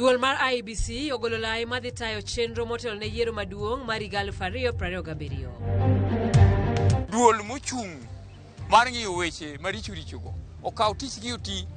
Duol mar IEBC ogolo lai madhi tayo chenro motelo ne yiero maduong' mar 2027. Duol mochung' mar ng'iyo weche maricho richogo okaw tichgi oti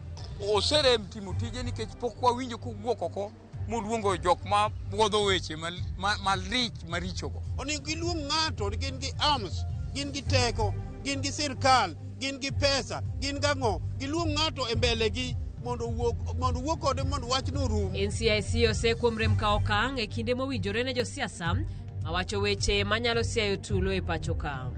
oserem timo tije nikech pok wawinjo kowuok oko moluongo jok ma buodho weche malich marichogo. Onego giluong ng'ato ni gin gi arms, gin gi teko, gin gi sirkal, gin gi pesa, gin gang'o, giluong ng'ato e mbelegi mondo wuok kode mondo wach no rum. NCIC osekuom rem kawo okang' e kinde mowinjore ne josiasa mawacho weche manyalo siayo tulo e pacho ka.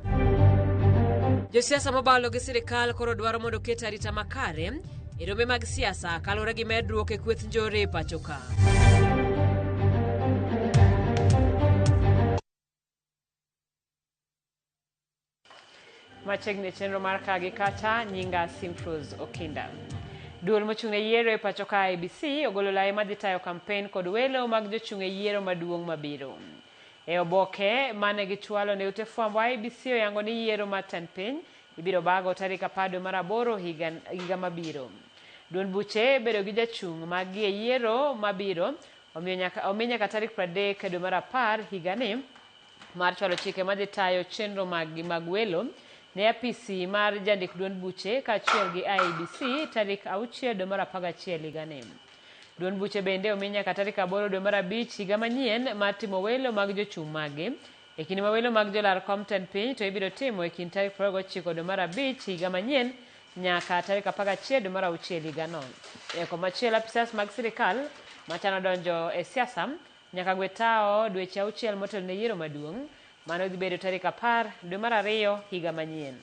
Josiasa mobalo gi sirkal koro dwaro mondo ket arita makare e rombe mag siasa kaluwore gi medruok e kweth njore e pacho ka. Machiegni chenro mar Kaagikacha nyinga Simfros Okinda. Duol mochung' ne yiero e pacho ka IEBC ogolo lai madhi tayo kampen kod welo mag jochung' e yiero maduong' mabiro. E oboke mane gichwalo ne ute fwambo IEBC oyango ni yiero mar tend piny ibiro bago tarik 10 mar 8 higa mabiro. Duond buche bedo gi jachung' mag e yiero mabiro omiyo nyaka tarik 30 dwe mar 10 higani mar chwalo chike madhi tayo chenro mag welo ne apisi mar jandik duond buche kaachiel gi IEBC tarik 6 dwe mar 11 higani. Duond buche bende omiyo nyaka tarik 8 dwe mar 5 higa manyien mar timo welo mag jochung' magi. E kinde ma welo mag jolar kom tend piny to ibiro timo e kind tarik 29 dwe mar 5 higa manyien nyaka tarik 11 dwe mar 6 higano. E komachielo apisas mag sirkal machano donjo e siasa nyaka gwe tao dweche 6 motelo ne yiero maduong' mano dhi bedo tarik 10 dwe mar 2 higa manyien.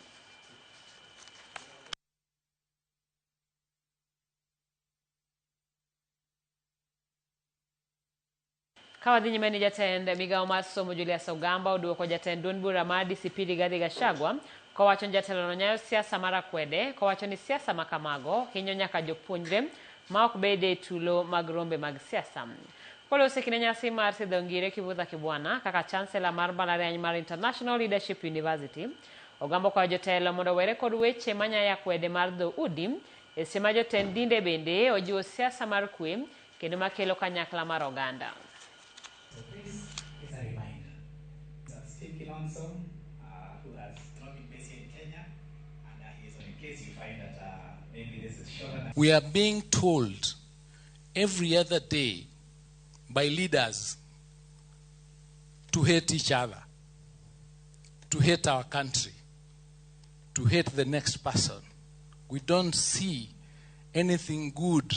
Kawadhi nyime ni jatend migawo mar somo Julius Ogamba oduoko jatend duond bura mar DCP Rigathi Gachagua kowacho ni jatelono nyayo siasa mar akwede kowacho ni siasa ma kamago hinyo nyaka jopuonjre ma ok bede tulo mag rombe mag siasa. Kolose kine nyasi mar sidho ngire Kivutha Kibwana kaka chancellor mar mbalariany mar International Leadership University, Ogamba kwa jotelo mondo were kod weche manyaya kwede mar dho udi e sema jotend dinde bende ojiwo siasa mar kwe kendo makelo kanyakla mar oganda. So this is a reminder that Steve Kilonzo, who has not been based in Kenya, and he is on in case you find that maybe this is shorter. We are being told every other day by leaders to hate each other, to hate our country, to hate the next person. We don't see anything good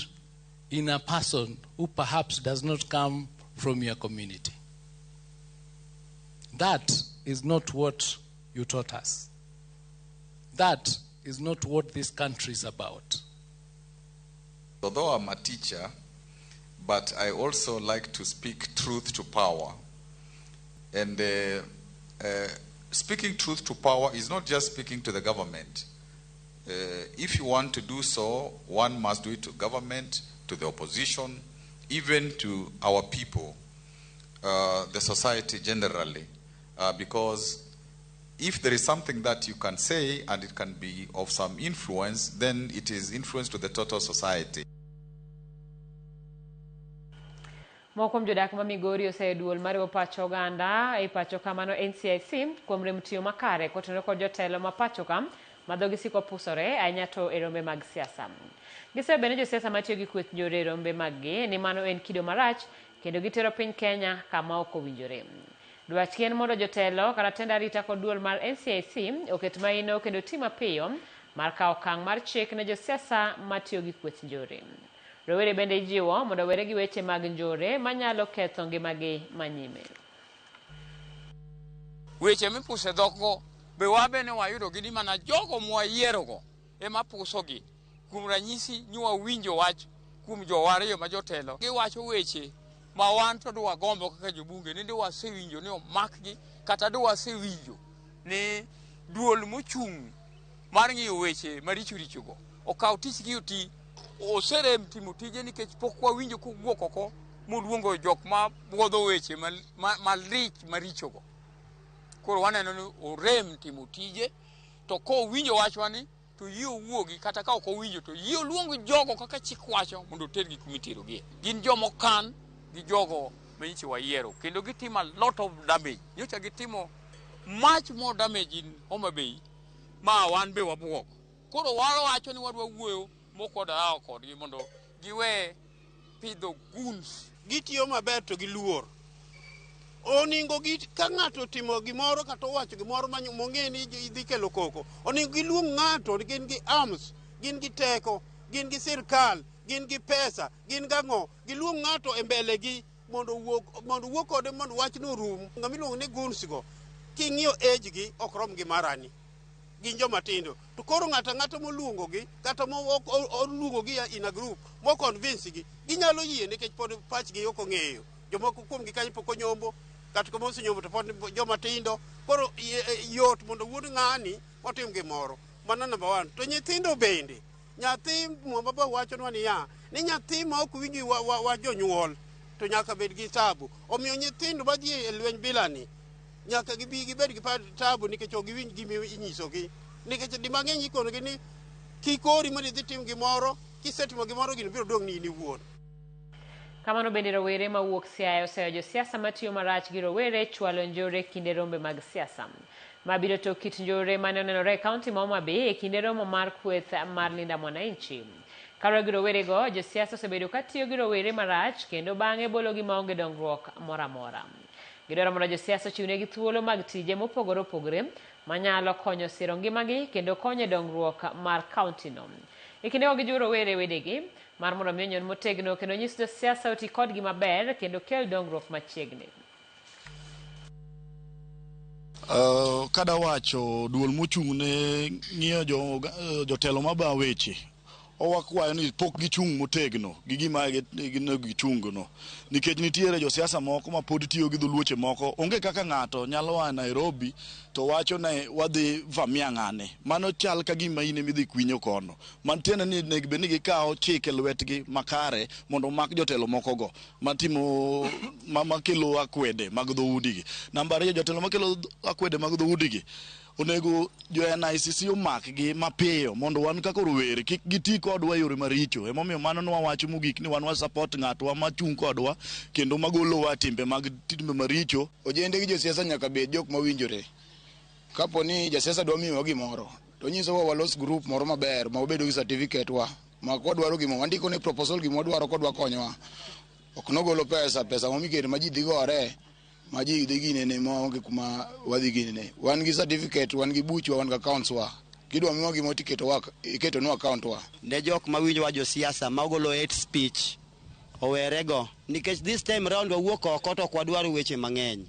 in a person who perhaps does not come from your community. That is not what you taught us. That is not what this country is about. Although I'm a teacher, but I also like to speak truth to power. And speaking truth to power is not just speaking to the government. If you want to do so, one must do it to government, to the opposition, even to our people, the society generally. Because if there is something that you can say and it can be of some influence, then it is influence to the total society. Mokom jodak ma Migori oseduol mariwo pacho oganda e pacho kamano NCIC kuom rem tiyo makare kotenore kod jotelo ma pacho kam madhogi siko pusore ahinya to e rombe mag siasa. Gisebene josiasa matiyo gi kweth njore e rombe maggi ni mano en kido marach kendo gitero piny Kenya kama ok owinjore. Dwach en mondo jotelo kata tend arita kod duol mar NCIC oket maino kendo ti mapiyo mar kawo okang' mar chik ne josiasa matiyo gi kweth njore. Rowere bende jiwo mondo were gi weche mag njore manyalo ketho ngimagi manyime. Weche mipuse dhokgo be wabene wayudo gini mana jogo mwayierogo ema pusogi. Kuom ranyisi nywa winjo wach kuom jowariyo ma jotelo giwacho weche ma wan to dwa gombo kaka jobunge ni dwa sewinjo ni omakgi kata dwa sewinjo ni duol mochung' mar ng'iyo weche maricho richogo okaw tichgi oti oserem timo tije nikech pok wawinjo kowuok oko moluongo jok ma buodho weche malich marichogo. Koro waneno ni orem timo tije to kowinjo wachwa ni to yie wuogi kata ka ok owinjo to yie luongo jogo kaka chik wacho mondo tergi kuma iterogie. Gin jomo kan gi jogo manyiche wayiero kendo gitimo a lot of damage. Nyocha gitimo much more damage in Homa Bay ma wan be wabuok. Koro wacho ni wadwa wuoyo mokoda kodgi mondo giwe pidho goons. Gitiyo maber to giluor. Oningo ka ng'ato timo gimoro kata wacho gimoro mong'e ni idhi kelo koko, oningo giluong ng'ato ni gin gi arms, gin gi teko, gin gi sirkal, gin gi pesa, gin gang'o, giluong ng'ato e mbele gi mondo wuok kode mondo wach no rum. Ng'amiluongo ni goons go king'iyo age gi ok rom gi marani, gin joma tindo. To koro ng'ato moluongo gi kata oluongo gi in a group mo convince gi, ginyalo yie nikech pod pachgi ok ong'eyo. Jomoko kuom gi kanyo pok onyombo kata komo osenyombo to pod joma tindo. Koro yot mondo wuod ng'ani otim gimoro. Mano number 1. To nyithindo bende, nyathi mwamba wacho ni nyathi ma ok winji wa jonyuol to nyaka bed gi tabu. Omiyo nyithindo badhi e lweny bilani nyaka gibed gi tabu nikech ok giwinj gima inyisogi. Nikech di mang'eny ikonogi ni kikori mondo idhi tim gimoro, kisetimo gimoro gino biro dong' ni in iwuon. Kamano bende rowere mawuok Siaya oseyo josiasa matiyo marach gi rowere chwalo njore kinde rombe mag siasa. Mabiro to kit njore mane onenore e kaunti ma Homa Bay e kinde romo mar kweth mar Linda Mwananchi. Kaluwore gi rowerego, josiasa osebedo katiyo gi rowere marach kendo bang'e bologi maonge dongruok moro amora. Gidwaro mondo josiasa ochiwnegi thuolo mag tije mopogore opogore manyalo konyo siro ngimagi kendo konyo e dongruok mar kauntino. E kindego gijiwo rowere wedegi mar mondo omi onyon motegno kendo nyis josiasa oti kodgi maber kendo kel dongruok machiegni. Kada wacho duol mochung' ne ng'iyo jotelo maba weche, owakwayo ni pok gichung' motegno gi gima gichung'no, nikech nitiere josiasa moko ma pod tiyo gi dholuoche moko. Onge kaka ng'ato nyalo wa Nairobi to wacho ne wadhi vamia ng'ane, mano chal ka gima ine midhi kwinyo kono. Mantiene ni negbe ni gikawo chike lwetgi makare mondo mak jotelo moko go matimo makelo akwede mag dhoudigi. Namba 2, jotelo makelo akwede mag dhoudigi onego jo NCIC omakgi mapiyo mondo wan kaka rowere kik giti kodwa yore maricho. Emomiyo mano nwawacho mogik ni wan support ng'atwa machung' kodwa kendo magolowa timbe maricho. Ojende gi josiasa nyaka bed jok mawinjore. Kapo ni jasiasa dwa miyowa gimoro to nyisowa walos group moro maber ma obedo gi certificate wa ma kodwaro gimoro wandiko ne proposal gima wadwaro kodwa konyowa. Ok nogolo pesa momikete ma ji dhi gore ma ji dhi ginene maonge kuma wadhi ginene. Wan gi certificate, wan gi buchwa, wan gi accounts wa. Kidwa miwa gimo iketo no account wa. Ne jok mawinjo wa josiasa ma ogolo hate speech owerego, nikech this time round wawuok oko to kwadwaro weche mang'eny.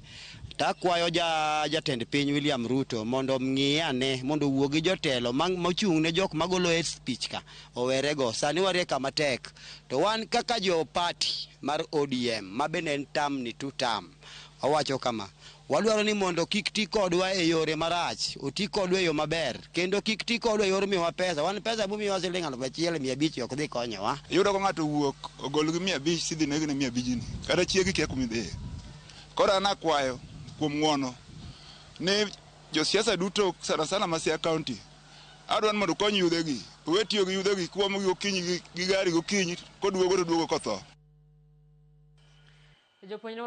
Takwayo jatend piny William Ruto mondo ng'iyane mondo wuo gi jotelo mochung' ne jok magolo hate speech ka owerego. Sani warie kama tek to wan kaka jo party mar ODM mabende en tam ni 2 term owacho kama wadwaro ni mondo kik ti kodwa e yore marach, oti kodwa e yo maber kendo kik ti kodwa e yor miyowa pesa. Wan pesa bumiyowa siling 1,500 ok dhi konyowa. Yudo ko ng'ato wuok ogol gi 500 sidhi negne 500 ni kata chiegi kia kumidhi. Kora nakwayo kuom ng'wono ne josiasa duto sana ma Siaya County adwan mondo kony yudhegi. Owe tiyo gi yudhegi kuom gi okinyi gi gari gokinyi koduogo to duogo kotho. Jopuonjre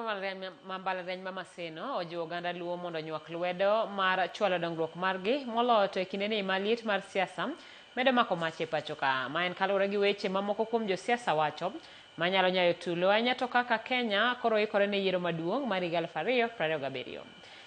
ma mbalariany ma Maseno ojiwo oganda Luo mondo nyuak lwedo mar chwalo dongruok margi moloyo to e kindeni ma liet mar siasa medo mako mach e pacho ka. Ma en kaluwore gi weche mamoko kuom josiasa wacho manyalo nyayo tulo ahinya to kaka Kenya koro ikore ne yiero maduong' mar 2027.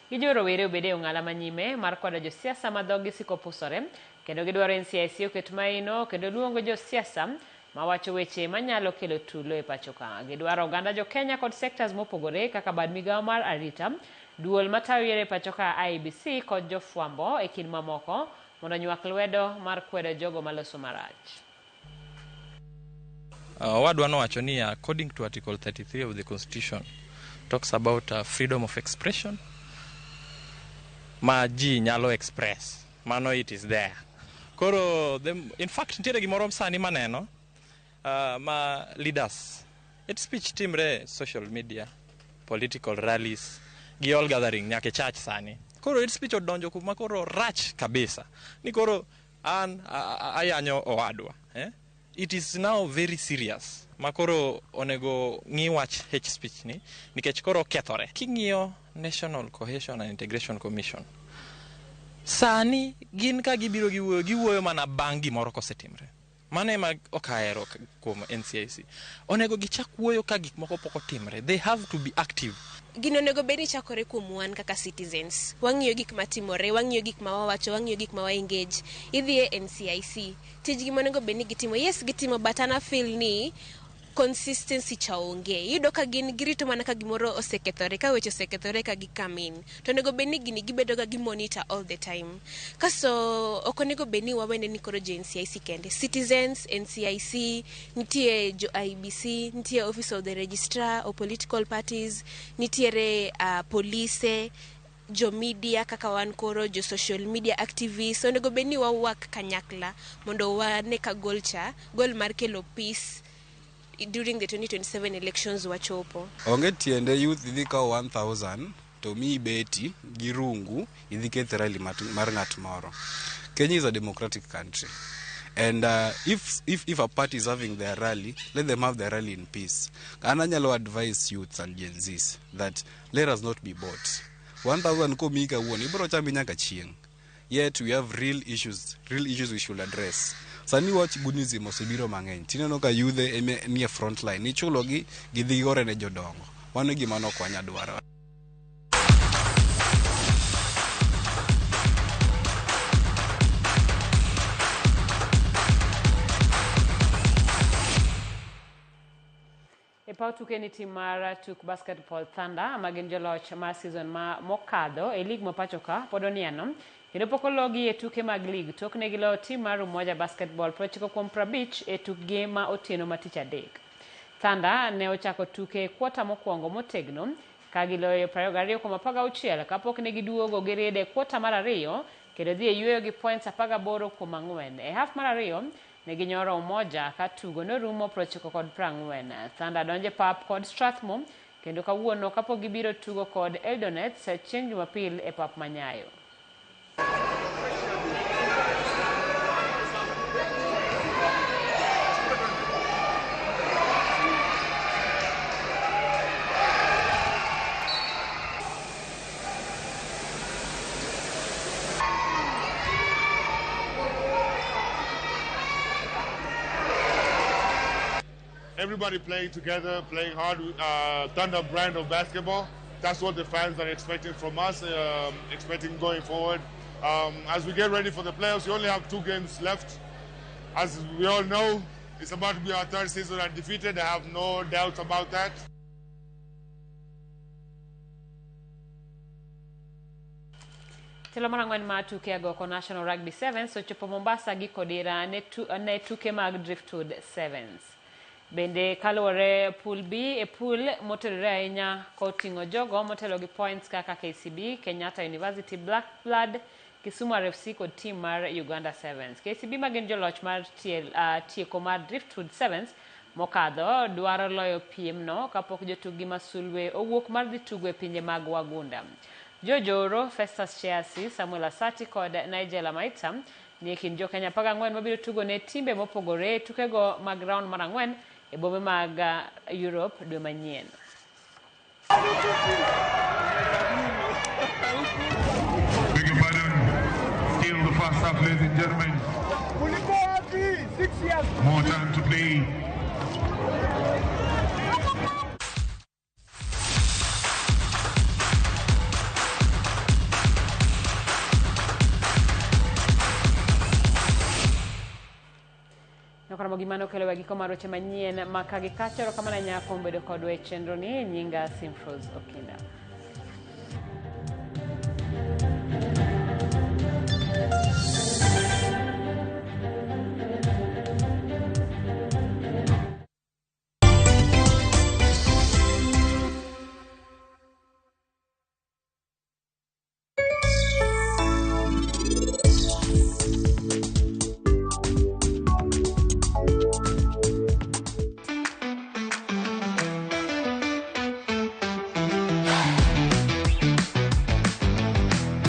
Gijiwo rowere obed e ong'ala manyime mar kwado josiasa ma dhoggi siko pusore kendo gidwaro NCIC oket maino kendo luongo josiasa mawacho weche manyalo kelo tulo e pacho ka. Gidwaro oganda jo Kenya kod sectors mopogore kaka bad migawo mar arita, duol matayo yiero e pacho ka IEBC kod jofwambo e kind mamoko mondo nyuak lwedo mar kwedo jogo maloso marach. Wadwano wacho ni according to Article 33 of the Constitution talks about freedom of expression. Ma ji nyalo express. Mano it is there. Koro, in fact, nitiere gimoro sani maneno ma leaders. It's speech timre social media, political rallies, gi all gathering nyake church sani. Koro it's speech odonjo kuma koro rach kabisa. Ni koro an ayanyo owadwa. It is now very serious. Makoro onego ng'i wach hate speech ni nikech koro kethore. King'iyo National Cohesion and Integration Commission, sani gin ka gibiro giwuoyo mana bang' gimoro kosetimre. Mano ema okahero kuom NCIC. Onego gichak wuoyo ka gik moko pok otimre. They have to be active. Gino onego bedi chakore kuom wan kaka citizens. Wang'iyo gik matimore, wang'iyo gik ma wawacho, wang'iyo gik ma wa engage. Idhi e NCIC. Tijgi monego bedi gitimo. Yes, gitimo, but ana feel ni consistency chaonge. Yudo ka gin girito mana ka gimoro osekethore, ka weche osekethore ka gikamin. To onego bedi gini gibedo ga monitor all the time. Kaso okonego bedi wawene ni koro jo NCIC kende. Citizens, NCIC, nitie jo IEBC, nitie Office of the Registrar of Political Parties, nitiere police, jo media kaka wan koro, jo social media activists. Onego bedi wawak kanyakla mondo wane ka goal mar kelo peace during the 2027 elections wachopo. Onge tiende youth idhi ka 1000 to mi beti girungu idhi kethe rally mar ng'at moro. Kenya is a democratic country, and if a party is having their rally, let them have their rally in peace. And I nyalo advise youths and Gen Zs that let us not be bought. 1000 ko mi ka woni ibro chambi nyaka chieng. Yet we have real issues we should address. Sani watch gunism osebiro mang'eny. Tineno ka yudhe nie front line. Ichulo gi gidhi gore ne jodongo. Mano gima nok wanya dwaro. E paw tuke ni tim mar tuk basketball Thunder magin joloch mar season mokadho e lig ma pachoka pod oniano. Kendo pok ologi e tuke mag lig tok ne gilo tim mar Umoja Basketball 95 e tukgi ma otieno ma tich adek. Thunder ne ochako tuke kwota mokwongo motegno ka giloyo 22-16 kapok ne giduogo gi rede kwota mar ariyo kendo dhi e yueyo gi points 18-4. E half mar ariyo ne ginyoro Umoja ka tugo norumo 90-40. Thunder donje pap kod Strathmore kendo kawuono kapok gibiro tugo kod Eldonets chieng' Jumapil e pap Manyayo. Everybody playing together, playing hard, Thunder brand of basketball. That's what the fans are expecting from us, expecting going forward. As we get ready for the playoffs, we only have 2 games left. As we all know, it's about to be our 3rd season undefeated. I have no doubts about that. Telo marang'wen ma tuke agoko National Rugby Sevens ochopo Mombasa gi kodira ne tuke mag Driftwood Sevens. Bende kaluwore pool B e pool moterore ahinya koting'o jogo motelo gi points kaka KCB, Kenyatta University Black Blood, Kisumu RFC kod team mar Uganda Sevens. KCB magin joloch mar tieko mar Driftwood Sevens mokadho dwaro loyo piem no kapok jotuggi masulwe owuok mar dhi tugo e pinje mag wagunda. Jojoro, Festus Cheasi, Samuel Asati kod Nigel Maitha ni kind jo Kenya 14 mabiro tugo ne timbe mopogore tukego mag round mar 4 e bombe mag Europe dwe manyien. Beg your pardon. Still the first half, ladies and gentlemen. More time to play. Nokoramo gimano kelo wagi komaroche manyien ma Kaagikacha kamana nyako bedo kodwe chenro ni nyinga Simfros Okinda.